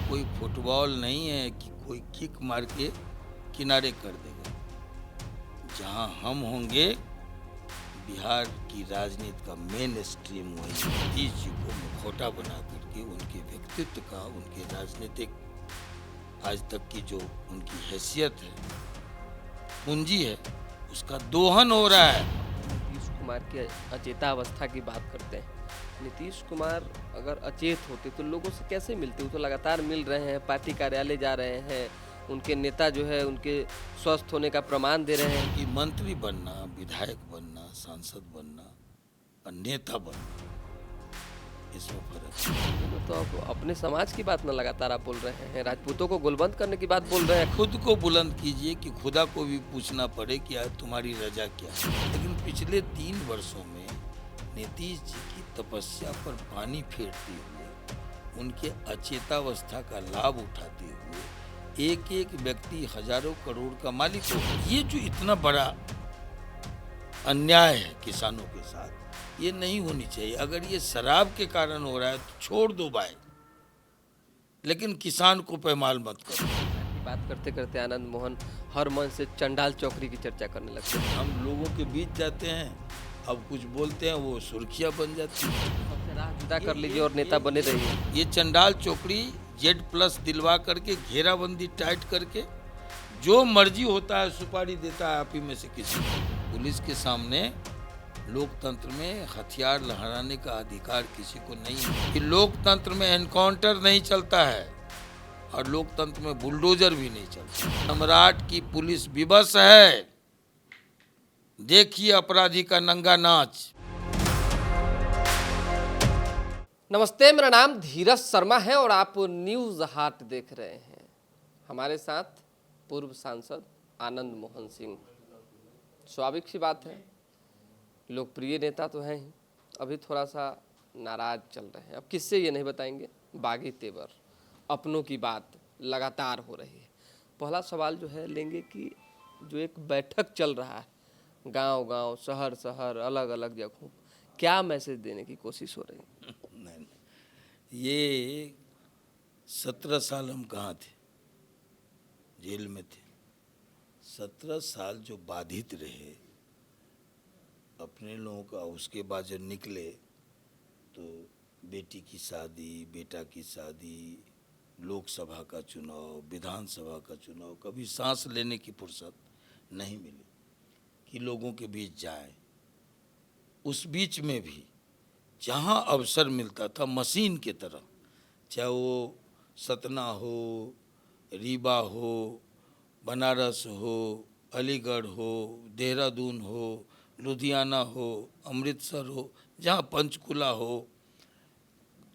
कोई फुटबॉल नहीं है कि कोई किक मार के किनारे कर देगा। जहां हम होंगे, बिहार की राजनीति का मेन स्ट्रीम वही नीतीश जी को मुखौटा बना करके उनके व्यक्तित्व का, उनके राजनीतिक आज तक की जो उनकी हैसियत है, पूंजी है, उसका दोहन हो रहा है। नीतीश कुमार की अचेतावस्था की बात करते हैं। नीतीश कुमार अगर अचेत होते तो लोगों से कैसे मिलते? वो तो लगातार मिल रहे हैं, पार्टी कार्यालय जा रहे हैं, उनके नेता जो है उनके स्वस्थ होने का प्रमाण दे रहे हैं। कि मंत्री बनना, विधायक बनना, सांसद बनना और नेता बनना, इसमें फर्क है। तो अब अपने समाज की बात ना लगातार आप बोल रहे हैं, राजपूतों को गोलबंद करने की बात बोल रहे हैं। खुद को बुलंद कीजिए कि खुदा को भी पूछना पड़े कि यार तुम्हारी रजा क्या है। लेकिन पिछले 3 वर्षों में नीतीश जी की तपस्या पर पानी फेरते हुए, उनके अचेतावस्था का लाभ उठाते हुए एक एक व्यक्ति हजारों करोड़ का मालिक हो। ये जो इतना बड़ा अन्याय है किसानों के साथ, ये नहीं होनी चाहिए। अगर ये शराब के कारण हो रहा है तो छोड़ दो भाई, लेकिन किसान को पैमाल मत करो। की बात करते करते आनंद मोहन हर मन से चंडाल चौकड़ी की चर्चा करने लगते हैं। हम लोगों के बीच जाते हैं, अब कुछ बोलते हैं, वो सुर्खियां बन जाती है। सबसे राह जुदा कर लीजिए और नेता बने रहिए। ये चंडाल चौकड़ी Z+ दिलवा करके, घेराबंदी टाइट करके, जो मर्जी होता है सुपारी देता है आप ही में से किसी को। पुलिस के सामने लोकतंत्र में हथियार लहराने का अधिकार किसी को नहीं है। कि लोकतंत्र में एनकाउंटर नहीं चलता है और लोकतंत्र में बुलडोजर भी नहीं चलता। सम्राट की पुलिस विवश है, देखिए अपराधी का नंगा नाच। नमस्ते, मेरा नाम धीरज शर्मा है और आप न्यूज़ हाट देख रहे हैं। हमारे साथ पूर्व सांसद आनंद मोहन सिंह। स्वाभाविक सी बात है, लोकप्रिय नेता तो हैं ही, अभी थोड़ा सा नाराज चल रहे हैं। अब किससे ये नहीं बताएंगे, बागी तेवर, अपनों की बात लगातार हो रही है। पहला सवाल जो है लेंगे कि जो एक बैठक चल रहा है गांव गांव, शहर शहर, अलग अलग जगहों, क्या मैसेज देने की कोशिश हो रही है? नहीं, ये 17 साल हम कहाँ थे, जेल में थे। 17 साल जो बाधित रहे अपने लोगों का, उसके बाद जब निकले तो बेटी की शादी, बेटा की शादी, लोकसभा का चुनाव, विधानसभा का चुनाव, कभी सांस लेने की फुर्सत नहीं मिली कि लोगों के बीच जाए। उस बीच में भी जहाँ अवसर मिलता था मशीन की तरह, चाहे वो सतना हो, रीवा हो, बनारस हो, अलीगढ़ हो, देहरादून हो, लुधियाना हो, अमृतसर हो, जहाँ पंचकुला हो,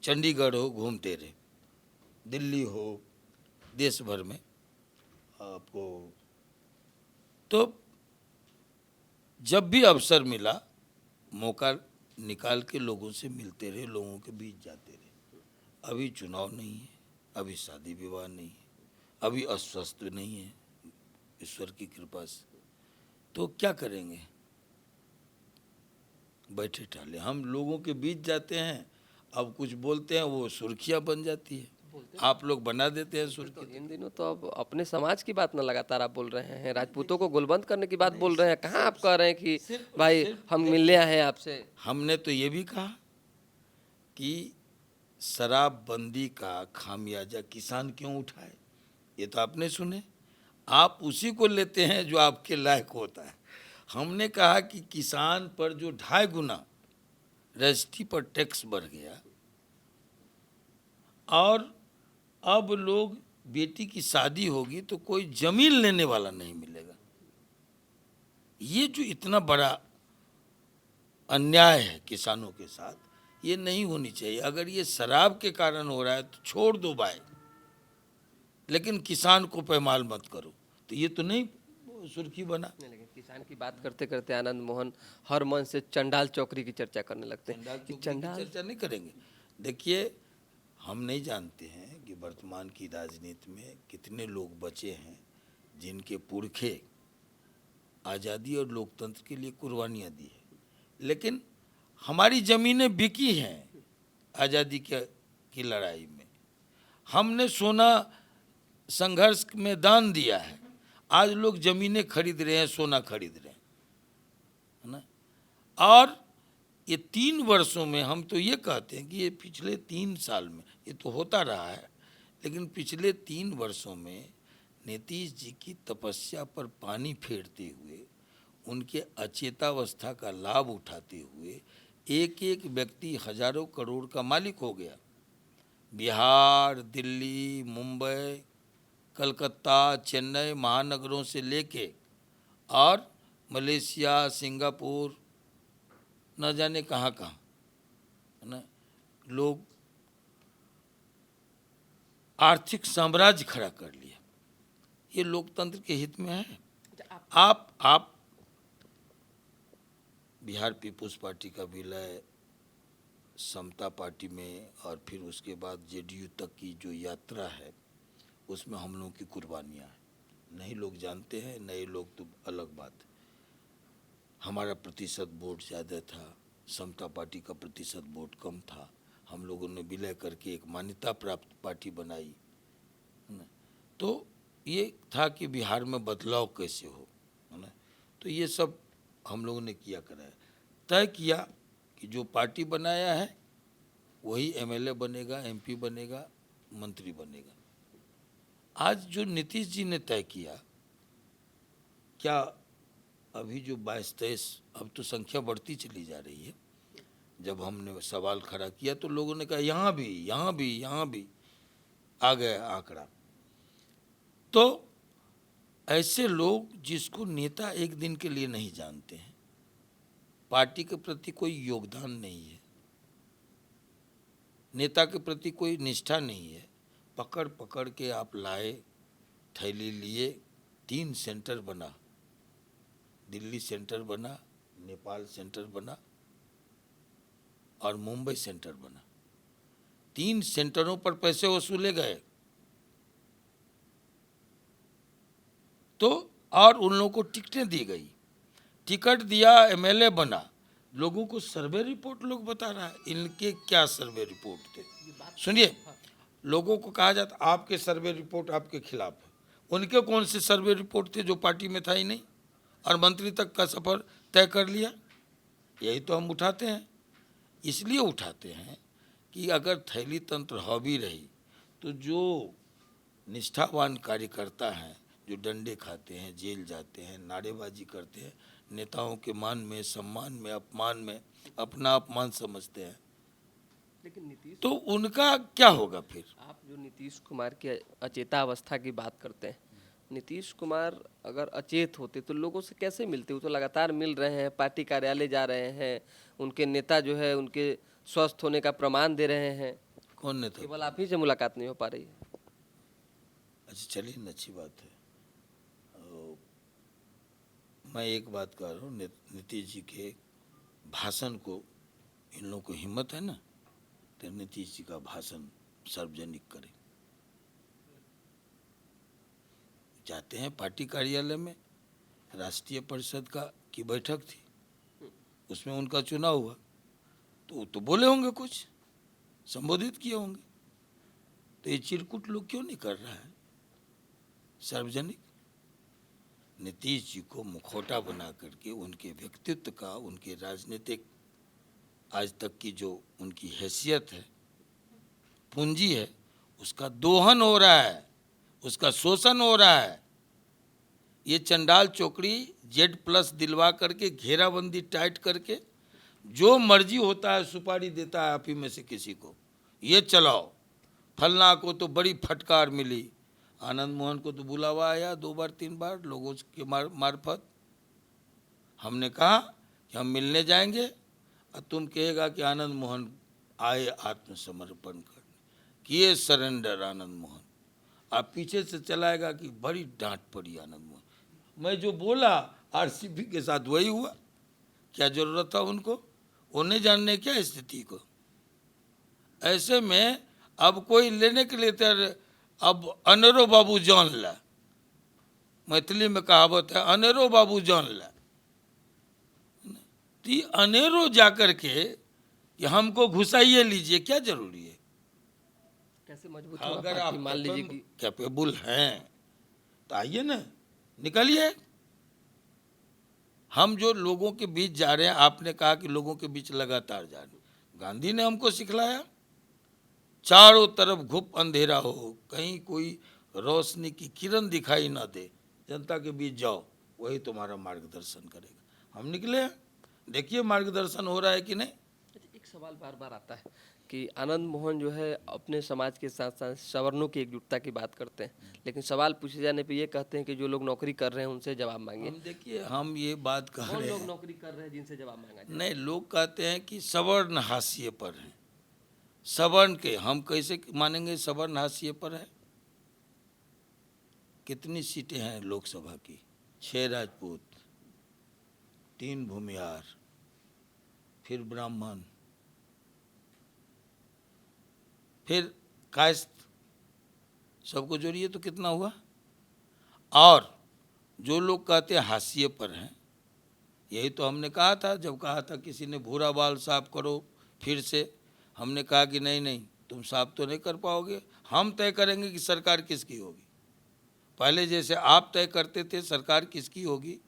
चंडीगढ़ हो, घूमते रहे। दिल्ली हो, देश भर में आपको। तो जब भी अवसर मिला, मौका निकाल के लोगों से मिलते रहे, लोगों के बीच जाते रहे। अभी चुनाव नहीं है, अभी शादी विवाह नहीं है, अभी अस्वस्थ नहीं है ईश्वर की कृपा से, तो क्या करेंगे? बैठे टाले हम लोगों के बीच जाते हैं, अब कुछ बोलते हैं वो सुर्खियां बन जाती है। आप लोग बना देते हैं सुर्खी। तो इन दिनों तो अब अपने समाज की बात ना लगातार आप बोल रहे हैं, राजपूतों को गोलबंद करने की बात बोल रहे हैं। कहाँ आप कह रहे हैं कि भाई हम मिलने आए हैं आपसे? हमने तो ये भी कहा कि शराबबंदी का खामियाजा किसान क्यों उठाए, ये तो आपने सुने। आप उसी को लेते हैं जो आपके लायक होता है। हमने कहा कि किसान पर जो 2.5 गुना रजिस्ट्री पर टैक्स बढ़ गया और अब लोग, बेटी की शादी होगी तो कोई जमीन लेने वाला नहीं मिलेगा। ये जो इतना बड़ा अन्याय है किसानों के साथ, ये नहीं होनी चाहिए। अगर ये शराब के कारण हो रहा है तो छोड़ दो भाई, लेकिन किसान को पैमाल मत करो। तो ये तो नहीं सुर्खी बना। नहीं, लेकिन किसान की बात करते करते आनंद मोहन हर मन से चंडाल चौकड़ी की चर्चा करने लगते हैं कि चंडाल की चर्चा नहीं करेंगे। देखिए, हम नहीं जानते हैं कि वर्तमान की राजनीति में कितने लोग बचे हैं जिनके पुरखे आज़ादी और लोकतंत्र के लिए कुर्बानियाँ दी है, लेकिन हमारी ज़मीनें बिकी हैं आज़ादी की लड़ाई में। हमने सोना संघर्ष में दान दिया है, आज लोग जमीनें खरीद रहे हैं, सोना खरीद रहे हैं, है ना। और ये 3 वर्षों में हम तो ये कहते हैं कि ये पिछले 3 साल में ये तो होता रहा है, लेकिन पिछले 3 वर्षों में नीतीश जी की तपस्या पर पानी फेरते हुए, उनके अचेतावस्था का लाभ उठाते हुए एक एक व्यक्ति हजारों करोड़ का मालिक हो गया। बिहार, दिल्ली, मुंबई, कलकत्ता, चेन्नई महानगरों से लेके और मलेशिया, सिंगापुर, न जाने कहाँ कहाँ, है ना, लोग आर्थिक साम्राज्य खड़ा कर लिया। ये लोकतंत्र के हित में है। आप बिहार पीपुल्स पार्टी का विलय समता पार्टी में और फिर उसके बाद जेडीयू तक की जो यात्रा है, उसमें हम लोगों की कुर्बानियाँ हैं। नहीं लोग जानते हैं, नए लोग तो अलग बात है। हमारा प्रतिशत वोट ज़्यादा था, समता पार्टी का प्रतिशत वोट कम था। हम लोगों ने विलय करके एक मान्यता प्राप्त पार्टी बनाई, है ना। तो ये था कि बिहार में बदलाव कैसे हो, है ना। तो ये सब हम लोगों ने किया करा है, तय किया कि जो पार्टी बनाया है वही एमएलए बनेगा, एमपी बनेगा, मंत्री बनेगा। आज जो नीतीश जी ने तय किया, क्या अभी जो 22-23, अब तो संख्या बढ़ती चली जा रही है। जब हमने सवाल खड़ा किया तो लोगों ने कहा यहाँ भी आ गया आंकड़ा। तो ऐसे लोग जिसको नेता एक दिन के लिए नहीं जानते हैं, पार्टी के प्रति कोई योगदान नहीं है, नेता के प्रति कोई निष्ठा नहीं है, पकड़ पकड़ के आप लाए, थैली लिए, 3 सेंटर बना, दिल्ली सेंटर बना, नेपाल सेंटर बना और मुंबई सेंटर बना। 3 सेंटरों पर पैसे वसूले गए। तो और उन लोगों को टिकटें दी गई, टिकट दिया, एमएलए बना। लोगों को सर्वे रिपोर्ट लोग बता रहा है, इनके क्या सर्वे रिपोर्ट थे। सुनिए, लोगों को कहा जाता आपके सर्वे रिपोर्ट आपके खिलाफ है। उनके कौन से सर्वे रिपोर्ट थे जो पार्टी में था ही नहीं और मंत्री तक का सफ़र तय कर लिया। यही तो हम उठाते हैं। इसलिए उठाते हैं कि अगर थैली तंत्र हावी रही तो जो निष्ठावान कार्यकर्ता हैं, जो डंडे खाते हैं, जेल जाते हैं, नारेबाजी करते हैं, नेताओं के मान में, सम्मान में, अपमान में अपना अपमान समझते हैं, लेकिन नीतीश, तो उनका क्या होगा फिर। आप जो नीतीश कुमार की अचेतावस्था की बात करते हैं, नीतीश कुमार अगर अचेत होते तो लोगों से कैसे मिलते? वो तो लगातार मिल रहे हैं, पार्टी कार्यालय जा रहे हैं, उनके नेता जो है उनके स्वस्थ होने का प्रमाण दे रहे हैं। कौन नेता? केवल आप ही से मुलाकात नहीं हो पा रही है। अच्छा चलिए, अच्छी बात है। मैं एक बात कह रहा हूँ, नीतीश जी के भाषण को, इन लोगों को हिम्मत है ना, तो नीतीश जी का भाषण सार्वजनिक करें। जाते हैं पार्टी कार्यालय में, राष्ट्रीय परिषद की बैठक थी, उसमें उनका चुनाव हुआ, तो बोले होंगे, कुछ संबोधित किए होंगे। तो ये चिरकुट लोग क्यों नहीं कर रहा है सार्वजनिक? नीतीश जी को मुखौटा बना करके उनके व्यक्तित्व का, उनके राजनीतिक आज तक की जो उनकी हैसियत है, पूंजी है, उसका दोहन हो रहा है, उसका शोषण हो रहा है। ये चंडाल चौकड़ी Z+ दिलवा करके, घेराबंदी टाइट करके, जो मर्जी होता है सुपारी देता है आप ही में से किसी को, ये चलाओ। फलना को तो बड़ी फटकार मिली, आनंद मोहन को तो बुलावा आया 2 बार 3 बार लोगों के मार्फत। हमने कहा कि हम मिलने जाएंगे और तुम कहेगा कि आनंद मोहन आए आत्मसमर्पण करने, किए सरेंडर आनंद मोहन। आप पीछे से चलाएगा कि बड़ी डांट पड़ी आनंद मोहन। मैं जो बोला आरसीपी के साथ वही हुआ। क्या जरूरत था उनको, उन्हें जानने क्या स्थिति को। ऐसे में अब कोई लेने के लिए तैयार, अब अनेरो बाबू जान ला, मैथिली में कहावत है, अनेरो बाबू जान ला। तो अनेरो जाकर के कि हमको घुसाइए लीजिए, क्या जरूरी है। कैसे मजबूत होगा अगर आप पार्टी? मान लीजिए कि कैपेबल हैं तो आइए ना, निकलिए। हम जो लोगों के बीच जा रहे हैं, आपने कहा कि लोगों के बीच लगातार जा रहे हैं, गांधी ने हमको सिखलाया चारों तरफ घुप अंधेरा हो, कहीं कोई रोशनी की किरण दिखाई ना दे, जनता के बीच जाओ, वही तुम्हारा मार्गदर्शन करेगा। हम निकले हैं, देखिए मार्गदर्शन हो रहा है कि नहीं। अच्छा, एक सवाल बार बार आता है कि आनंद मोहन जो है अपने समाज के साथ साथ सवर्णों की एकजुटता की बात करते हैं, लेकिन सवाल पूछे जाने पे ये कहते हैं कि जो लोग नौकरी कर रहे हैं उनसे जवाब मांगिए। हम देखिए, हम ये बात कह कौन रहे लोग हैं, नौकरी कर रहे हैं जिनसे जवाब मांगा जाए? नहीं, लोग कहते हैं कि सवर्ण हाशिए पर हैं। सवर्ण के हम कैसे मानेंगे सवर्ण हाशिए पर है? कितनी सीटें हैं लोकसभा की? 6 राजपूत, 3 भूमिहार, फिर ब्राह्मण, फिर कायस्थ, सबको जोड़िए तो कितना हुआ? और जो लोग कहते हैं हाशिए पर हैं, यही तो हमने कहा था, जब कहा था किसी ने भूरा बाल साफ करो फिर से, हमने कहा कि नहीं नहीं, तुम साफ तो नहीं कर पाओगे, हम तय करेंगे कि सरकार किसकी होगी। पहले जैसे आप तय करते थे सरकार किसकी होगी,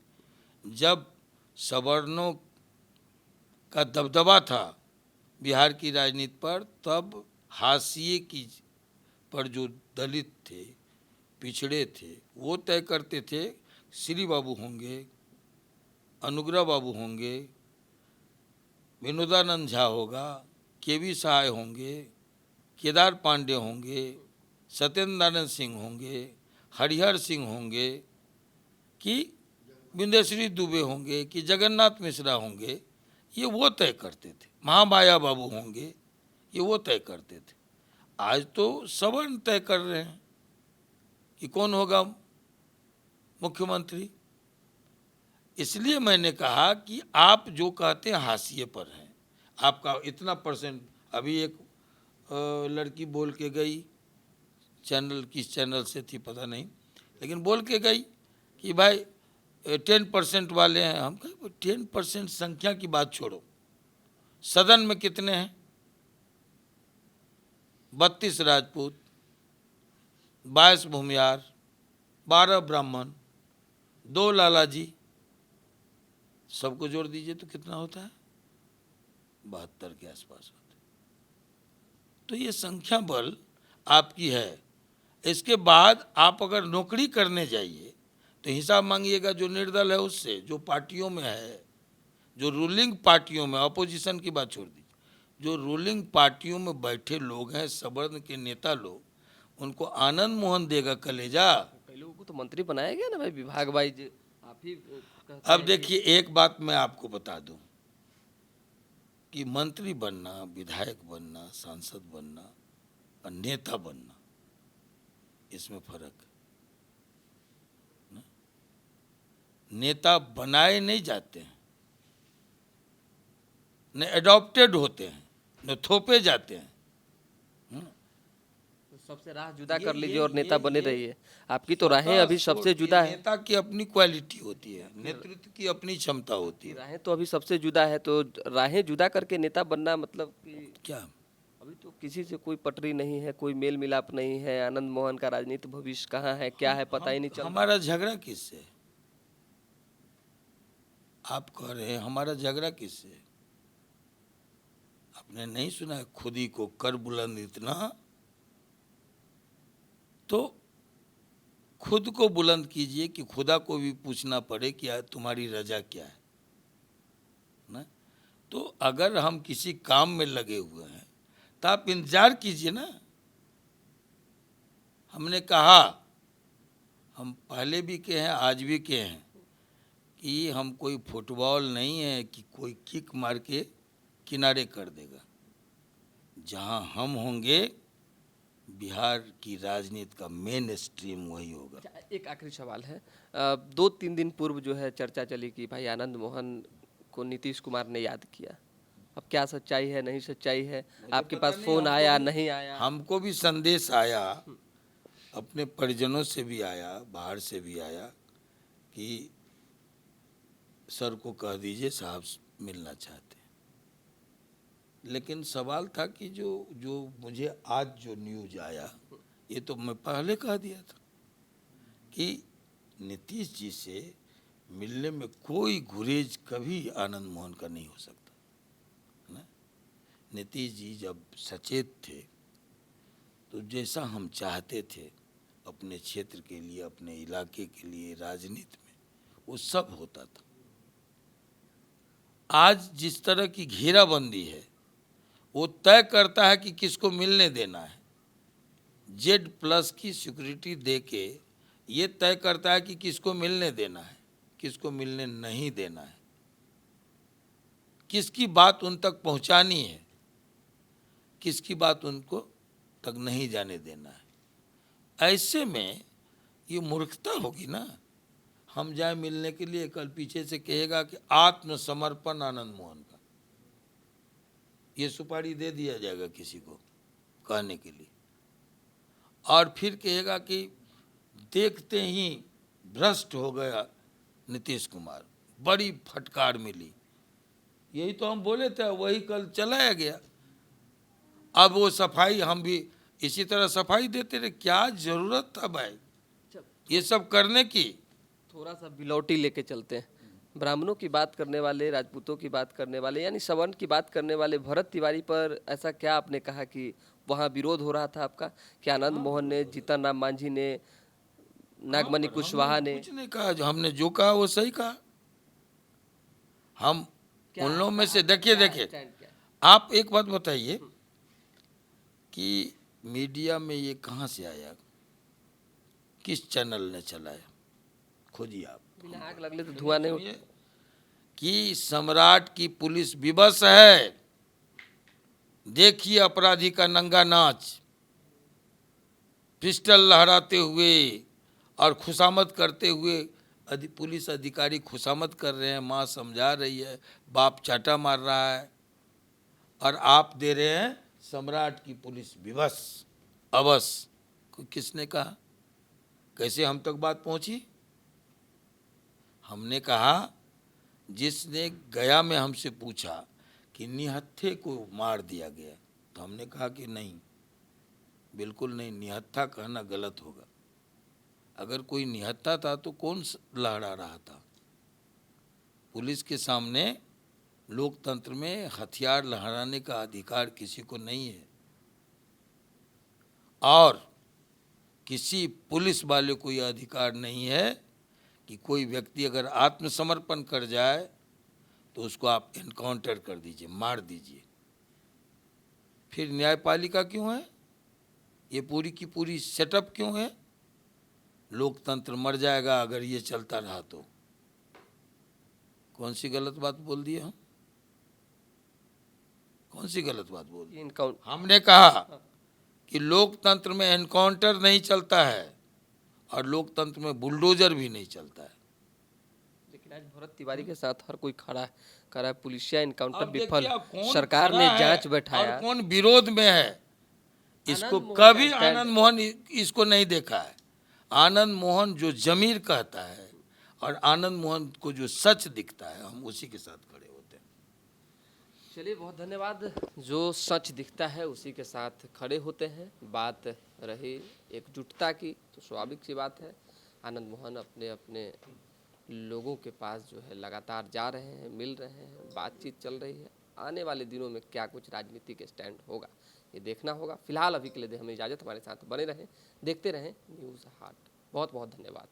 जब सवर्णों का दबदबा था बिहार की राजनीति पर, तब हाशिए की पर जो दलित थे, पिछड़े थे, वो तय करते थे श्री बाबू होंगे, अनुग्रह बाबू होंगे, विनोदानंद झा होगा, केवी सहाय होंगे, केदार पांडे होंगे, सत्येंद्र नारायण सिंह होंगे, हरिहर सिंह होंगे, कि विंध्यश्री दुबे होंगे, कि जगन्नाथ मिश्रा होंगे, ये वो तय करते थे। महामाया बाबू होंगे, ये वो तय करते थे। आज तो सवर्ण तय कर रहे हैं कि कौन होगा मुख्यमंत्री। इसलिए मैंने कहा कि आप जो कहते हैं हाशिए पर हैं, आपका इतना परसेंट, अभी एक लड़की बोल के गई, चैनल किस चैनल से थी पता नहीं, लेकिन बोल के गई कि भाई 10% वाले हैं। हम कहे 10% संख्या की बात छोड़ो, सदन में कितने हैं? 32 राजपूत, 22 भूमिहार, 12 ब्राह्मण, 2 लालाजी, सबको जोड़ दीजिए तो कितना होता है? 72 के आसपास होता है। तो ये संख्या बल आपकी है। इसके बाद आप अगर नौकरी करने जाइए तो हिसाब मांगिएगा जो निर्दल है उससे, जो पार्टियों में है, जो रूलिंग पार्टियों में, अपोजिशन की बात छोड़ दीजिए, जो रूलिंग पार्टियों में बैठे लोग हैं, सवर्ण के नेता लोग, उनको आनंद मोहन देगा कलेजा। कई लोगों को तो मंत्री बनाया गया ना भाई, विभाग वाइज। आप ही कहते अब हैं देखिए, एक बात मैं आपको बता दूं कि मंत्री बनना, विधायक बनना, सांसद बनना और नेता बनना, इसमें फर्क है ना? नेता बनाए नहीं जाते हैं, न एडॉप्टेड होते हैं, न थोपे जाते हैं। तो सबसे राह जुदा ये- कर लीजिए ये- और नेता ये- बने ये रहिए। आपकी तो राहें अभी सबसे जुदा है। नेता की अपनी क्वालिटी होती है, नेतृत्व की अपनी क्षमता होती है। राहें तो अभी सबसे जुदा है, तो राहें जुदा करके नेता बनना मतलब कि क्या अभी तो किसी से कोई पटरी नहीं है, कोई मेल मिलाप नहीं है। आनंद मोहन का राजनीतिक भविष्य कहाँ है, क्या है, पता ही नहीं चल रहा। हमारा झगड़ा किससे है? आप कह रहे हैं हमारा झगड़ा किससे है? आपने नहीं सुना है, खुद ही को कर बुलंद इतना, तो खुद को बुलंद कीजिए कि खुदा को भी पूछना पड़े कि तुम्हारी रजा क्या है ना। तो अगर हम किसी काम में लगे हुए हैं तो आप इंतजार कीजिए ना। हमने कहा, हम पहले भी कहे हैं, आज भी कहे हैं कि हम कोई फुटबॉल नहीं है कि कोई किक मार के किनारे कर देगा। जहां हम होंगे, बिहार की राजनीति का मेन स्ट्रीम वही होगा। अच्छा, एक आखिरी सवाल है। 2-3 दिन पूर्व जो है चर्चा चली कि भाई आनंद मोहन को नीतीश कुमार ने याद किया। अब क्या सच्चाई है, नहीं सच्चाई है? आपके पास फोन आया, नहीं आया? हमको भी संदेश आया, अपने परिजनों से भी आया, बाहर से भी आया कि सर को कह दीजिए साहब मिलना चाहते हैं। लेकिन सवाल था कि जो जो मुझे आज जो न्यूज आया, ये तो मैं पहले कह दिया था कि नीतीश जी से मिलने में कोई गुरेज कभी आनंद मोहन का नहीं हो सकता, है ना। नीतीश जी जब सचेत थे तो जैसा हम चाहते थे अपने क्षेत्र के लिए, अपने इलाके के लिए, राजनीति में, वो सब होता था। आज जिस तरह की घेराबंदी है वो तय करता है कि किसको मिलने देना है। Z+ की सिक्योरिटी देके ये तय करता है कि किसको मिलने देना है, किसको मिलने नहीं देना है, किसकी बात उन तक पहुंचानी है, किसकी बात उनको तक नहीं जाने देना है। ऐसे में ये मूर्खता होगी ना। हम जाए मिलने के लिए, कल पीछे से कहेगा कि आत्मसमर्पण आनंद मोहन का, ये सुपारी दे दिया जाएगा किसी को कहने के लिए, और फिर कहेगा कि देखते ही भ्रष्ट हो गया नीतीश कुमार, बड़ी फटकार मिली। यही तो हम बोले थे, वही कल चलाया गया। अब वो सफाई हम भी इसी तरह सफाई देते रहे। क्या जरूरत था भाई ये सब करने की? थोड़ा सा बिलौटी लेके चलते हैं। ब्राह्मणों की बात करने वाले, राजपूतों की बात करने वाले, यानी सवर्ण की बात करने वाले भरत तिवारी पर ऐसा क्या आपने कहा कि वहाँ विरोध हो रहा था आपका? कि आनंद मोहन ने, जीतन राम मांझी ने, नागमणि कुशवाहा ने? कुछ नहीं कहा, जो हमने जो कहा वो सही कहा। हम उन लोगों में से देखिए, आप एक बात बताइए कि मीडिया में ये कहाँ से आया, किस चैनल ने चलाया? खोजिए आप। बिना आग लगले तो धुआं नहीं उठे। कि सम्राट की पुलिस विवश है, देखिए अपराधी का नंगा नाच, पिस्टल लहराते हुए और खुशामद करते हुए। पुलिस अधिकारी खुशामद कर रहे हैं, माँ समझा रही है, बाप चाटा मार रहा है, और आप दे रहे हैं सम्राट की पुलिस विवश अवश्य। किसने कहा? कैसे हम तक बात पहुंची? हमने कहा, जिसने गया में हमसे पूछा कि निहत्थे को मार दिया गया, तो हमने कहा कि नहीं, बिल्कुल नहीं, निहत्था कहना गलत होगा। अगर कोई निहत्था था तो कौन लहरा रहा था? पुलिस के सामने लोकतंत्र में हथियार लहराने का अधिकार किसी को नहीं है, और किसी पुलिस वाले को यह अधिकार नहीं है कि कोई व्यक्ति अगर आत्मसमर्पण कर जाए तो उसको आप एनकाउंटर कर दीजिए, मार दीजिए। फिर न्यायपालिका क्यों है? ये पूरी की पूरी सेटअप क्यों है? लोकतंत्र मर जाएगा अगर ये चलता रहा तो। कौन सी गलत बात बोल दी हम? कौन सी गलत बात बोल दी? हमने कहा कि लोकतंत्र में एनकाउंटर नहीं चलता है और लोकतंत्र में बुलडोजर भी नहीं चलता है। लेकिन आज भरत तिवारी के साथ हर कोई खड़ा कर है। पुलिसिया एनकाउंटर अब विफल, देखिए, कौन सरकार खड़ा ने है जांच बैठाया, और कौन विरोध में है, इसको आनंद मोहन कभी का स्टैंड- आनंद मोहन इसको नहीं देखा है। आनंद मोहन जो जमीर कहता है और आनंद मोहन को जो सच दिखता है, हम उसी के साथ खड़े होते हैं। चलिए, बहुत धन्यवाद। जो सच दिखता है उसी के साथ खड़े होते हैं। बात रही एकजुटता की, तो स्वाभाविक सी बात है, आनंद मोहन अपने अपने लोगों के पास जो है लगातार जा रहे हैं, मिल रहे हैं, बातचीत चल रही है। आने वाले दिनों में क्या कुछ राजनीतिक स्टैंड होगा ये देखना होगा। फिलहाल अभी के लिए हमें इजाज़त, हमारे साथ बने रहें, देखते रहें न्यूज़ हाट। बहुत बहुत धन्यवाद।